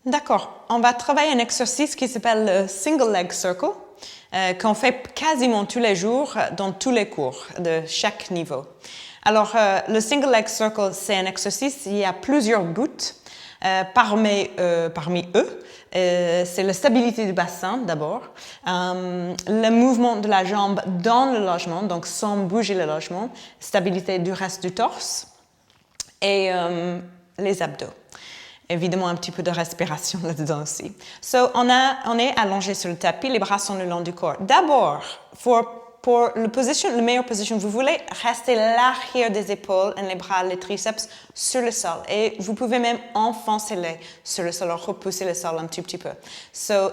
D'accord. On va travailler un exercice qui s'appelle le Single Leg Circle, qu'on fait quasiment tous les jours dans tous les cours de chaque niveau. Alors, le Single Leg Circle, c'est un exercice, il y a plusieurs buts. Parmi eux, c'est la stabilité du bassin d'abord, le mouvement de la jambe dans le logement, donc sans bouger le logement, stabilité du reste du torse et les abdos. Évidemment, un petit peu de respiration là-dedans aussi. On est allongé sur le tapis, les bras sont le long du corps. D'abord, pour la meilleure position, vous voulez rester l'arrière des épaules et les bras, les triceps sur le sol. Et vous pouvez même enfoncer-les sur le sol, repousser le sol un petit peu.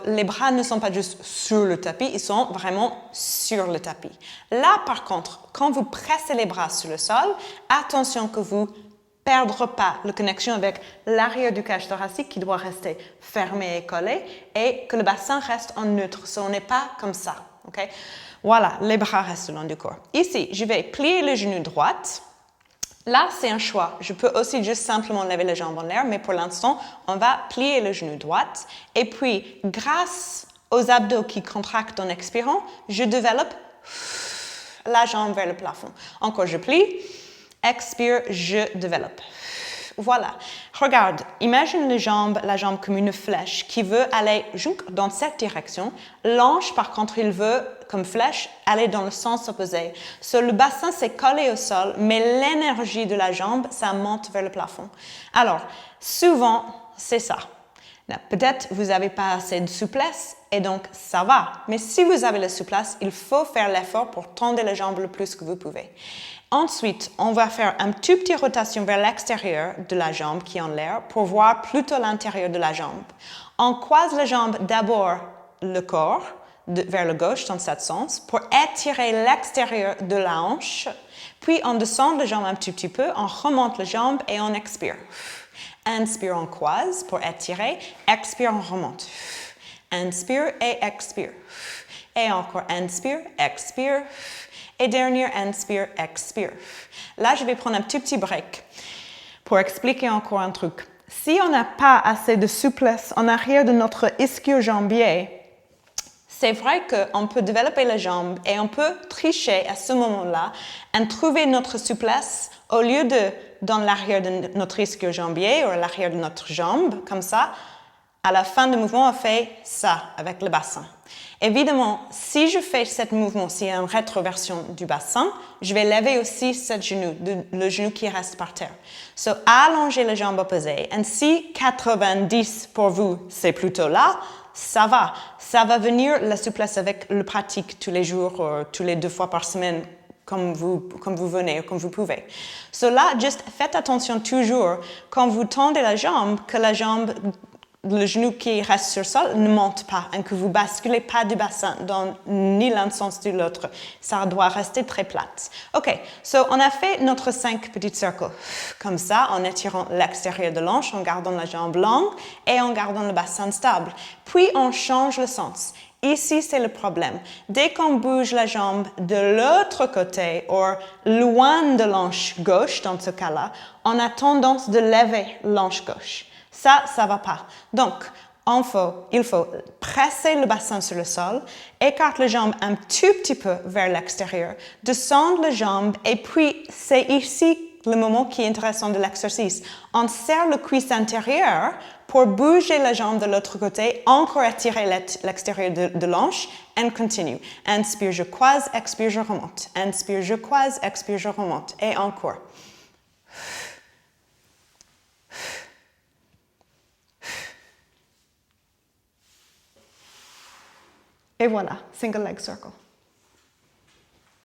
Les bras ne sont pas juste sur le tapis, ils sont vraiment sur le tapis. Là, par contre, quand vous pressez les bras sur le sol, attention que vous perdre pas la connexion avec l'arrière du cage thoracique qui doit rester fermé et collé et que le bassin reste en neutre. On n'est pas comme ça. Okay? Voilà, les bras restent le long du corps. Ici, je vais plier le genou droit. Là, c'est un choix. Je peux aussi juste simplement lever les jambes en l'air, mais pour l'instant, on va plier le genou droit. Et puis, grâce aux abdos qui contractent en expirant, je développe la jambe vers le plafond. Encore, je plie. Expire, je développe. Voilà. Regarde, imagine la jambe comme une flèche qui veut aller dans cette direction. L'anche, par contre, il veut, comme flèche, aller dans le sens opposé. Le bassin, c'est collé au sol, mais l'énergie de la jambe, ça monte vers le plafond. Alors, souvent, c'est ça. Peut-être vous n'avez pas assez de souplesse et donc ça va. Mais si vous avez la souplesse, il faut faire l'effort pour tendre les jambes le plus que vous pouvez. Ensuite, on va faire une toute petite rotation vers l'extérieur de la jambe qui est en l'air pour voir plutôt l'intérieur de la jambe. On croise la jambe d'abord le corps vers le gauche dans ce sens pour étirer l'extérieur de la hanche. Puis on descend la jambe un tout petit peu, on remonte la jambe et on expire. Inspire, on croise pour étirer. Expire, on remonte. Inspire et expire. Et encore inspire, expire. Et dernier, inspire, expire. Là, je vais prendre un tout petit break pour expliquer encore un truc. Si on n'a pas assez de souplesse en arrière de notre ischio-jambier, c'est vrai qu'on peut développer la jambe et on peut tricher à ce moment-là et trouver notre souplesse au lieu de dans l'arrière de notre ischio-jambier ou à l'arrière de notre jambe, comme ça. À la fin du mouvement, on fait ça avec le bassin. Évidemment, si je fais ce mouvement, s'il y a une rétroversion du bassin, je vais lever aussi le genou qui reste par terre. Allonger les jambes opposées. Et si 90 pour vous, c'est plutôt là, ça va. Ça va venir la souplesse avec le pratique tous les jours, ou tous les 2 fois par semaine, comme vous venez, comme vous pouvez. Là, juste faites attention toujours, quand vous tendez la jambe, que le genou qui reste sur le sol ne monte pas et que vous basculez pas du bassin dans ni l'un sens ni l'autre. Ça doit rester très plate. OK, on a fait notre 5 petits cercles. Comme ça, en étirant l'extérieur de l'hanche, en gardant la jambe longue et en gardant le bassin stable. Puis, on change le sens. Ici, c'est le problème. Dès qu'on bouge la jambe de l'autre côté, ou loin de l'hanche gauche, dans ce cas-là, on a tendance de lever l'hanche gauche. Ça va pas. Donc, il faut presser le bassin sur le sol, écarter la jambe un tout petit peu vers l'extérieur, descendre la jambe et puis c'est ici le moment qui est intéressant de l'exercice. On serre le cuisse intérieur pour bouger la jambe de l'autre côté, encore étirer l'extérieur de l'hanche et continue. Inspire, je croise, expire, je remonte. Inspire, je croise, expire, je remonte. Et encore. Et voilà, single leg circle.